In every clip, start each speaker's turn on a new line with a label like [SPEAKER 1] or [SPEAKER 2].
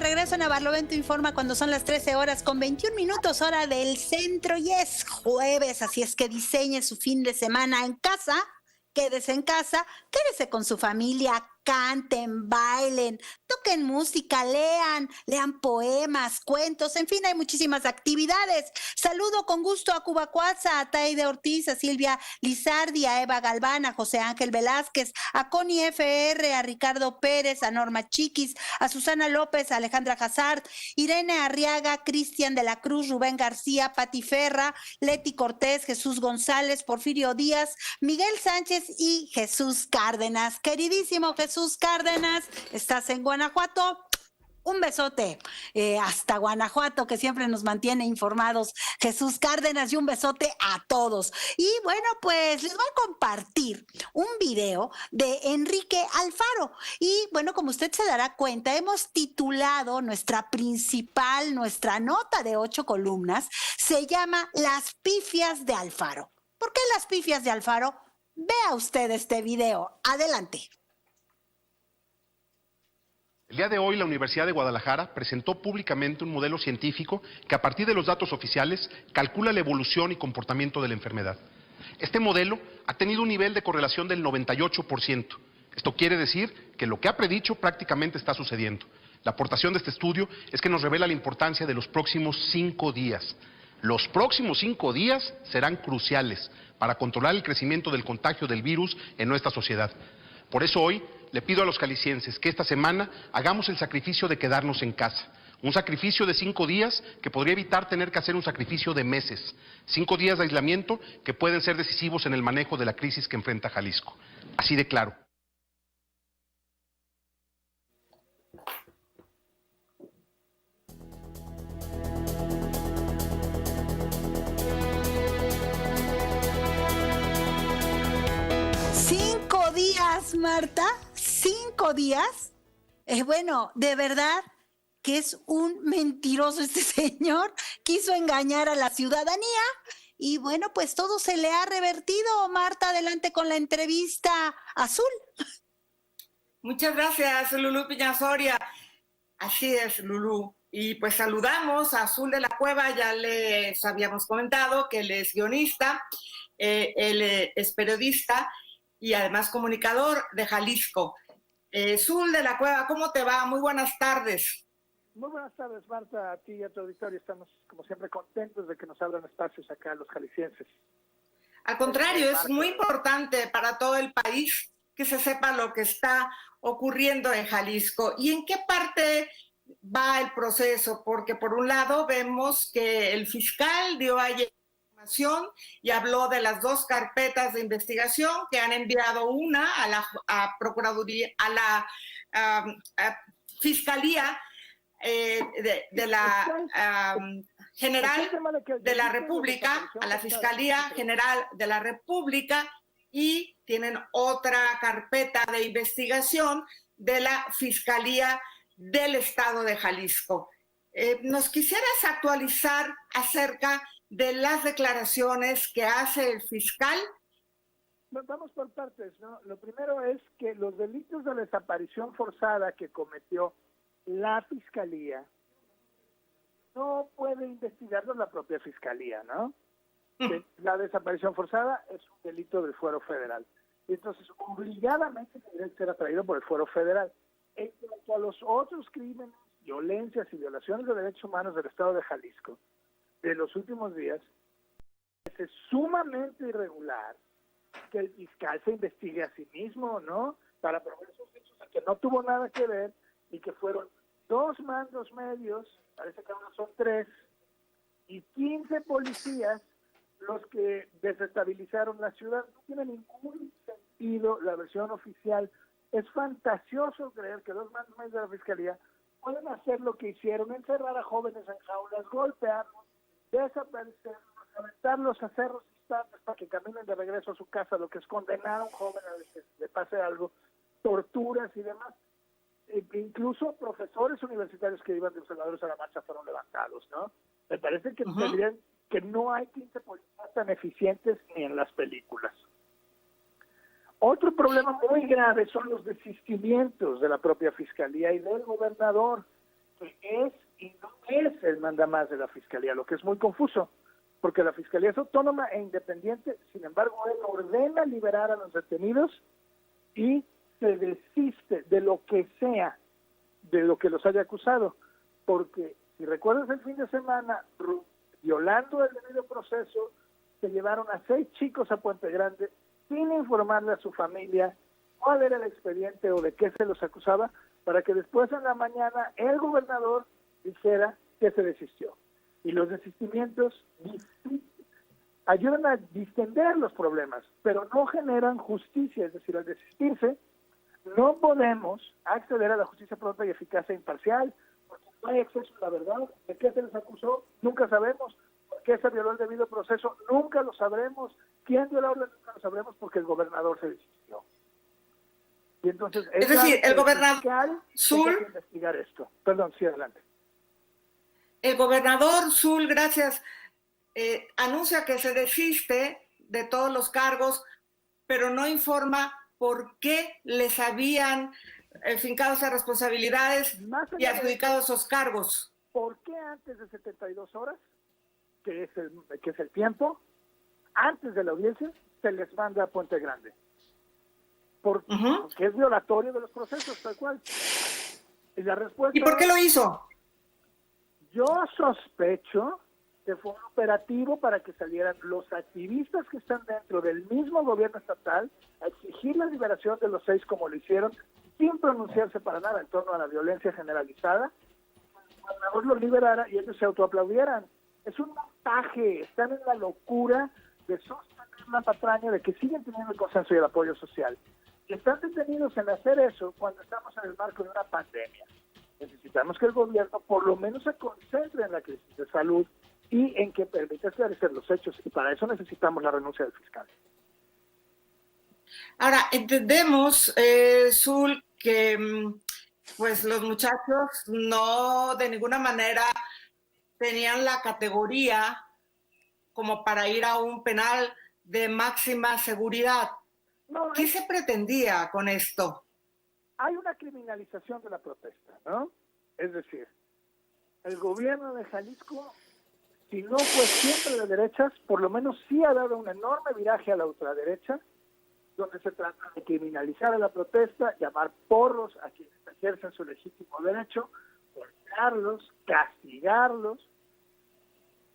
[SPEAKER 1] regreso en Barlovento Informa cuando son las 13 horas con 21 minutos hora del centro y es jueves, así es que diseñe su fin de semana en casa, quédese en casa, quédese con su familia, canten, bailen, toquen música, lean poemas, cuentos, en fin, hay muchísimas actividades. Saludo con gusto a Cuba Cuatza, a Taide Ortiz, a Silvia Lizardi, a Eva Galván, a José Ángel Velázquez, a Connie FR, a Ricardo Pérez, a Norma Chiquis, a Susana López, a Alejandra Hazard, Irene Arriaga, Cristian de la Cruz, Rubén García, Pati Ferra, Leti Cortés, Jesús González, Porfirio Díaz, Miguel Sánchez y Jesús Cárdenas. Queridísimo Jesús Cárdenas, estás en Guanajuato. Un besote hasta Guanajuato, que siempre nos mantiene informados Jesús Cárdenas, y un besote a todos. Y bueno, pues les voy a compartir un video de Enrique Alfaro. Y bueno, como usted se dará cuenta, hemos titulado nuestra nota de 8 columnas, se llama Las pifias de Alfaro. ¿Por qué las pifias de Alfaro? Vea usted este video. Adelante.
[SPEAKER 2] El día de hoy la Universidad de Guadalajara presentó públicamente un modelo científico que a partir de los datos oficiales calcula la evolución y comportamiento de la enfermedad. Este modelo ha tenido un nivel de correlación del 98%. Esto quiere decir que lo que ha predicho prácticamente está sucediendo. La aportación de este estudio es que nos revela la importancia de los próximos 5 días. Los próximos 5 días serán cruciales para controlar el crecimiento del contagio del virus en nuestra sociedad. Por eso hoy le pido a los jaliscienses que esta semana hagamos el sacrificio de quedarnos en casa. Un sacrificio de 5 días que podría evitar tener que hacer un sacrificio de meses. 5 días de aislamiento que pueden ser decisivos en el manejo de la crisis que enfrenta Jalisco. Así de claro.
[SPEAKER 1] Marta, 5 días. Bueno, de verdad que es un mentiroso este señor. Quiso engañar a la ciudadanía y bueno, pues todo se le ha revertido. Marta, adelante con la entrevista. Azul.
[SPEAKER 3] Muchas gracias, Lulú Piñasoria. Así es, Lulú. Y pues saludamos a Azul de la Cueva, ya les habíamos comentado que él es guionista, él es periodista y además comunicador de Jalisco. Azul de la Cueva, ¿cómo te va? Muy buenas tardes.
[SPEAKER 4] Muy buenas tardes, Marta, a ti y a tu auditorio. Estamos, como siempre, contentos de que nos abran espacios acá a los jaliscienses.
[SPEAKER 3] Al contrario, es muy importante para todo el país que se sepa lo que está ocurriendo en Jalisco. ¿Y en qué parte va el proceso? Porque por un lado vemos que el fiscal dio ayer información y habló de las 2 carpetas de investigación que han enviado una a la Procuraduría, a la Fiscalía de la General de la República, a la Fiscalía General de la República, y tienen otra carpeta de investigación de la Fiscalía del Estado de Jalisco. ¿Nos quisieras actualizar acerca de las declaraciones que hace el fiscal?
[SPEAKER 4] Vamos por partes, ¿no? Lo primero es que los delitos de desaparición forzada que cometió la Fiscalía no puede investigarlos la propia Fiscalía, ¿no? La desaparición forzada es un delito del Fuero Federal. Y entonces, obligadamente debe ser atraído por el Fuero Federal. En cuanto a los otros crímenes, violencias y violaciones de derechos humanos del Estado de Jalisco de los últimos días, es sumamente irregular que el fiscal se investigue a sí mismo, ¿no? Para probar esos hechos que no tuvo nada que ver y que fueron 2 mandos medios, parece que ahora son 3, y 15 policías los que desestabilizaron la ciudad. No tiene ningún sentido la versión oficial. Es fantasioso creer que 2 mandos medios de la Fiscalía pueden hacer lo que hicieron: encerrar a jóvenes en jaulas, golpearlos, desaparecerlos, aventarlos a cerros distantes para que caminen de regreso a su casa, lo que es condenar a un joven a que le pase algo, torturas y demás. Incluso profesores universitarios que iban de observadores a la marcha fueron levantados, ¿no? Me parece que tendrían que no hay 15 policías tan eficientes ni en las películas. Otro problema muy grave son los desistimientos de la propia Fiscalía y del gobernador, que es y no es el mandamás de la Fiscalía, lo que es muy confuso, porque la Fiscalía es autónoma e independiente, sin embargo, él ordena liberar a los detenidos y se desiste de lo que sea, de lo que los haya acusado, porque si recuerdas el fin de semana, violando el debido proceso, se llevaron a 6 chicos a Puente Grande sin informarle a su familia cuál era el expediente o de qué se los acusaba, para que después en la mañana el gobernador dijera que se desistió. Y los desistimientos ayudan a distender los problemas, pero no generan justicia, es decir, al desistirse no podemos acceder a la justicia pronta y eficaz e imparcial, porque no hay acceso a la verdad. ¿De qué se les acusó? Nunca sabemos. ¿Por qué se violó el debido proceso? Nunca lo sabremos. ¿Quién dio la orden? Nunca lo sabremos, porque el gobernador se desistió. Y entonces,
[SPEAKER 3] es decir, el gobernador
[SPEAKER 4] Zul que investigar esto. Perdón, sí, adelante.
[SPEAKER 3] El gobernador Zul, gracias, anuncia que se desiste de todos los cargos, pero no informa por qué les habían fincado esas responsabilidades y adjudicado esos cargos.
[SPEAKER 4] ¿Por qué antes de 72 horas, que es el tiempo, antes de la audiencia, se les manda a Puente Grande? Porque es violatorio de los procesos, tal cual. Y la respuesta...
[SPEAKER 3] ¿Y por qué lo hizo?
[SPEAKER 4] Yo sospecho que fue un operativo para que salieran los activistas que están dentro del mismo gobierno estatal a exigir la liberación de los 6 como lo hicieron, sin pronunciarse para nada en torno a la violencia generalizada. El gobernador los liberara y ellos se autoaplaudieran. Es un montaje, están en la locura de sostener la patraña de que siguen teniendo el consenso y el apoyo social. Y están detenidos en hacer eso cuando estamos en el marco de una pandemia. Necesitamos que el gobierno por lo menos se concentre en la crisis de salud y en que permita esclarecer los hechos, y para eso necesitamos la renuncia del fiscal.
[SPEAKER 3] Ahora, entendemos, Zul, que pues los muchachos no de ninguna manera tenían la categoría como para ir a un penal de máxima seguridad. ¿Qué se pretendía con esto?
[SPEAKER 4] Hay una criminalización de la protesta, ¿no? Es decir, el gobierno de Jalisco, si no fue siempre de derechas, por lo menos sí ha dado un enorme viraje a la ultraderecha, donde se trata de criminalizar a la protesta, llamar porros a quienes ejercen su legítimo derecho, golpearlos, castigarlos,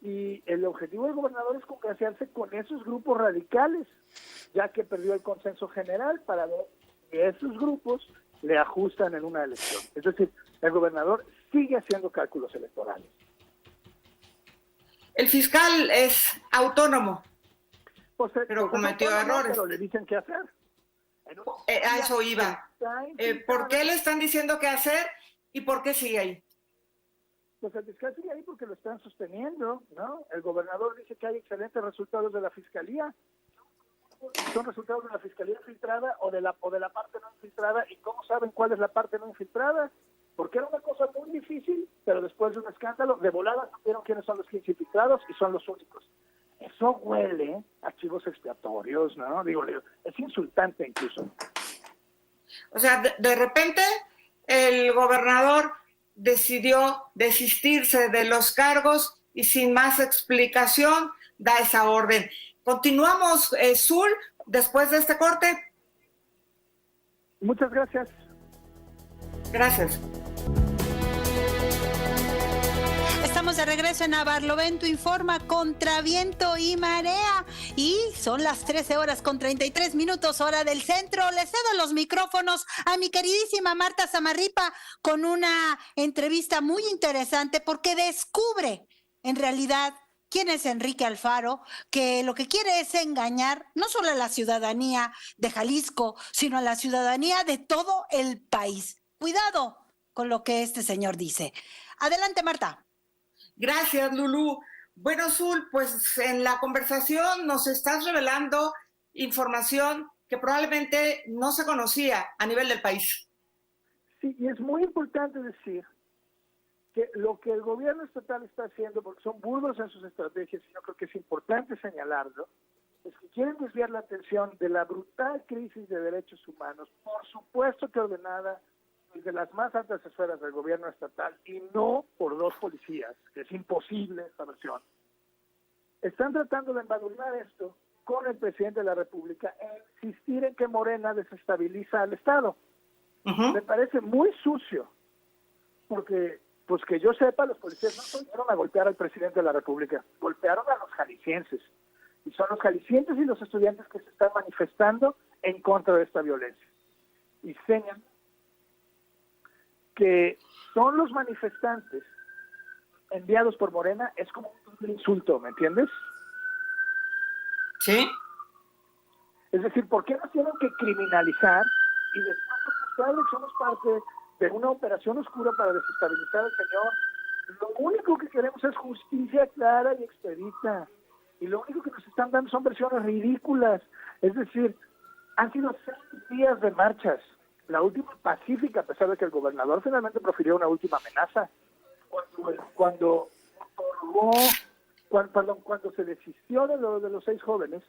[SPEAKER 4] y el objetivo del gobernador es congraciarse con esos grupos radicales, ya que perdió el consenso general para ver que esos grupos le ajustan en una elección. Es decir, el gobernador sigue haciendo cálculos electorales.
[SPEAKER 3] El fiscal es autónomo, pero
[SPEAKER 4] pues
[SPEAKER 3] cometió errores.
[SPEAKER 4] Pero le dicen qué hacer.
[SPEAKER 3] A eso iba. ¿Por qué le están diciendo qué hacer y por qué sigue ahí?
[SPEAKER 4] Pues el fiscal sigue ahí porque lo están sosteniendo, ¿no? El gobernador dice que hay excelentes resultados de la fiscalía. Son resultados de la fiscalía infiltrada o de la parte no infiltrada. ¿Y cómo saben cuál es la parte no infiltrada? Porque era una cosa muy difícil, pero después de un escándalo, de volada supieron quiénes son los 15 infiltrados y son los únicos. Eso huele a archivos expiatorios, ¿no? Digo, es insultante incluso.
[SPEAKER 3] O sea, de repente el gobernador decidió desistirse de los cargos y sin más explicación da esa orden. Continuamos, Zul, después de este corte.
[SPEAKER 4] Muchas gracias.
[SPEAKER 3] Gracias.
[SPEAKER 1] Estamos de regreso en Barlovento Informa, contra viento y marea, y son las 13 horas con 33 minutos, hora del centro. Le cedo los micrófonos a mi queridísima Marta Zamarripa con una entrevista muy interesante, porque descubre en realidad quién es Enrique Alfaro, que lo que quiere es engañar no solo a la ciudadanía de Jalisco, sino a la ciudadanía de todo el país. Cuidado con lo que este señor dice. Adelante, Marta.
[SPEAKER 3] Gracias, Lulú. Bueno, Zul, pues en la conversación nos estás revelando información que probablemente no se conocía a nivel del país.
[SPEAKER 4] Sí, y es muy importante decir que lo que el gobierno estatal está haciendo, porque son burdos en sus estrategias, y yo creo que es importante señalarlo, es que quieren desviar la atención de la brutal crisis de derechos humanos, por supuesto que ordenada desde las más altas esferas del gobierno estatal y no por 2 policías, que es imposible esta versión, están tratando de embadurnar esto con el presidente de la República e insistir en que Morena desestabiliza al Estado. Me parece muy sucio, porque, pues que yo sepa, los policías no salieron a golpear al presidente de la República, golpearon a los jaliscienses. Y son los jaliscienses y los estudiantes que se están manifestando en contra de esta violencia. Y señalan que son los manifestantes enviados por Morena, es como un insulto, ¿me entiendes?
[SPEAKER 3] Sí.
[SPEAKER 4] Es decir, ¿por qué nos tienen que criminalizar y después acusar de que somos parte de una operación oscura para desestabilizar al señor? Lo único que queremos es justicia clara y expedita. Y lo único que nos están dando son versiones ridículas. Es decir, han sido 6 días de marchas. La última pacífica, a pesar de que el gobernador finalmente profirió una última amenaza. Cuando se desistió de los 6 jóvenes,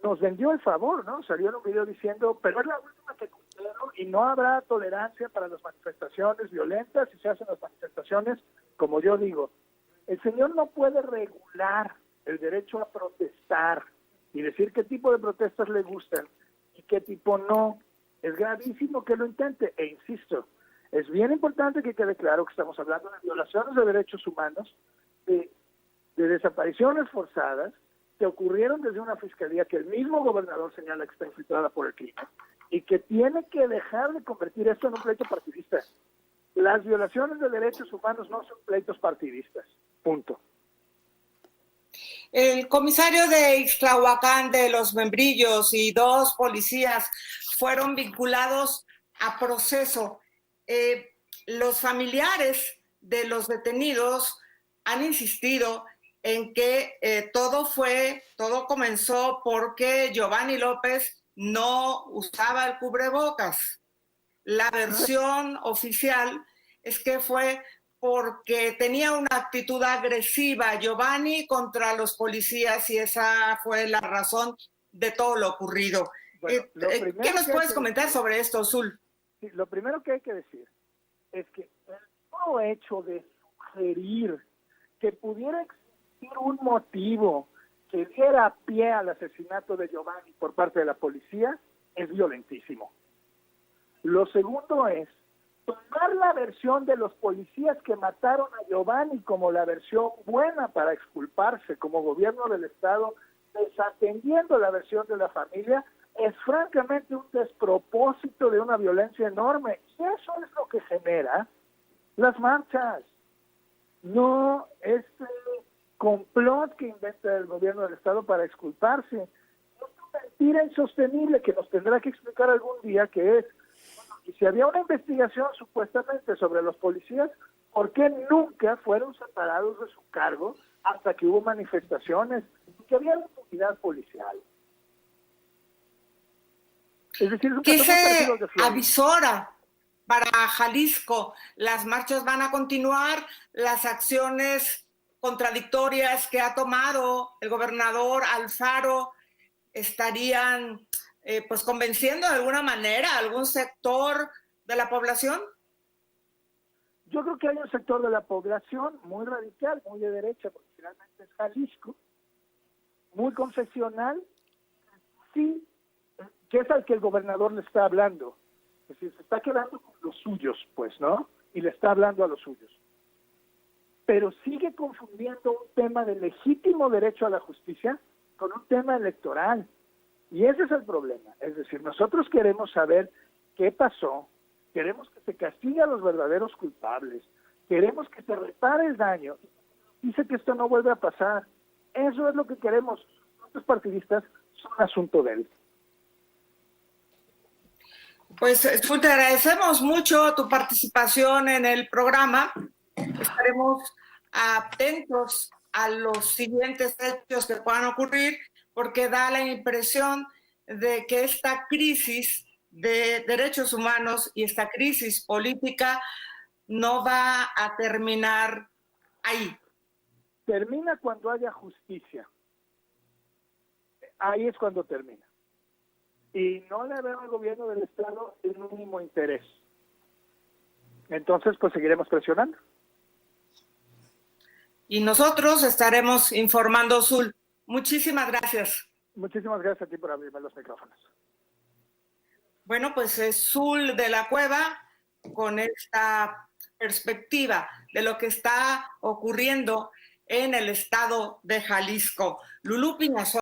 [SPEAKER 4] nos vendió el favor, ¿no? Salió en un video diciendo, pero es la última que cumplieron y no habrá tolerancia para las manifestaciones violentas si se hacen las manifestaciones, como yo digo. El señor no puede regular el derecho a protestar y decir qué tipo de protestas le gustan y qué tipo no. Es gravísimo que lo intente, e insisto, es bien importante que quede claro que estamos hablando de violaciones de derechos humanos, de desapariciones forzadas, que ocurrieron desde una fiscalía que el mismo gobernador señala que está infiltrada por el crimen, y que tiene que dejar de convertir esto en un pleito partidista. Las violaciones de derechos humanos no son pleitos partidistas, punto.
[SPEAKER 3] El comisario de Ixtlahuacán de Los Membrillos y 2 policías fueron vinculados a proceso. Los familiares de los detenidos han insistido en que todo comenzó porque Giovanni López no usaba el cubrebocas. La versión oficial es que fue porque tenía una actitud agresiva Giovanni contra los policías y esa fue la razón de todo lo ocurrido.
[SPEAKER 4] Bueno,
[SPEAKER 3] ¿Qué nos puedes comentar sobre esto, Zul?
[SPEAKER 4] Sí, lo primero que hay que decir es que el solo hecho de sugerir que pudiera existir un motivo que diera pie al asesinato de Giovanni por parte de la policía es violentísimo. Lo segundo es tomar la versión de los policías que mataron a Giovanni como la versión buena para exculparse como gobierno del Estado, desatendiendo la versión de la familia, es francamente un despropósito de una violencia enorme. Y eso es lo que genera las marchas. No este complot que inventa el gobierno del Estado para exculparse. Es una mentira insostenible que nos tendrá que explicar algún día, que es, y si había una investigación supuestamente sobre los policías, ¿por qué nunca fueron separados de su cargo hasta que hubo manifestaciones y que había impunidad policial? Es decir,
[SPEAKER 3] ¿qué se avisora para Jalisco? Las marchas van a continuar, las acciones contradictorias que ha tomado el gobernador Alfaro estarían pues convenciendo de alguna manera a algún sector de la población.
[SPEAKER 4] Yo creo que hay un sector de la población muy radical, muy de derecha, porque finalmente es Jalisco, muy confesional, sí, que es al que el gobernador le está hablando. Es decir, se está quedando con los suyos, pues, ¿no? Y le está hablando a los suyos. Pero sigue confundiendo un tema de legítimo derecho a la justicia con un tema electoral. Y ese es el problema. Es decir, nosotros queremos saber qué pasó, queremos que se castigue a los verdaderos culpables, queremos que se repare el daño. Dice que esto no vuelve a pasar. Eso es lo que queremos. Los partidistas son asunto de él.
[SPEAKER 3] Pues te agradecemos mucho tu participación en el programa. Estaremos atentos a los siguientes hechos que puedan ocurrir, porque da la impresión de que esta crisis de derechos humanos y esta crisis política no va a terminar ahí.
[SPEAKER 4] Termina cuando haya justicia. Ahí es cuando termina. Y no le veo al gobierno del Estado el mínimo interés Entonces, pues seguiremos presionando.
[SPEAKER 3] Y nosotros estaremos informando, Zul. Muchísimas gracias.
[SPEAKER 4] Muchísimas gracias a ti por abrirme los micrófonos.
[SPEAKER 3] Bueno, pues es Zul de la Cueva con esta perspectiva de lo que está ocurriendo en el estado de Jalisco. Lulú Piñazón.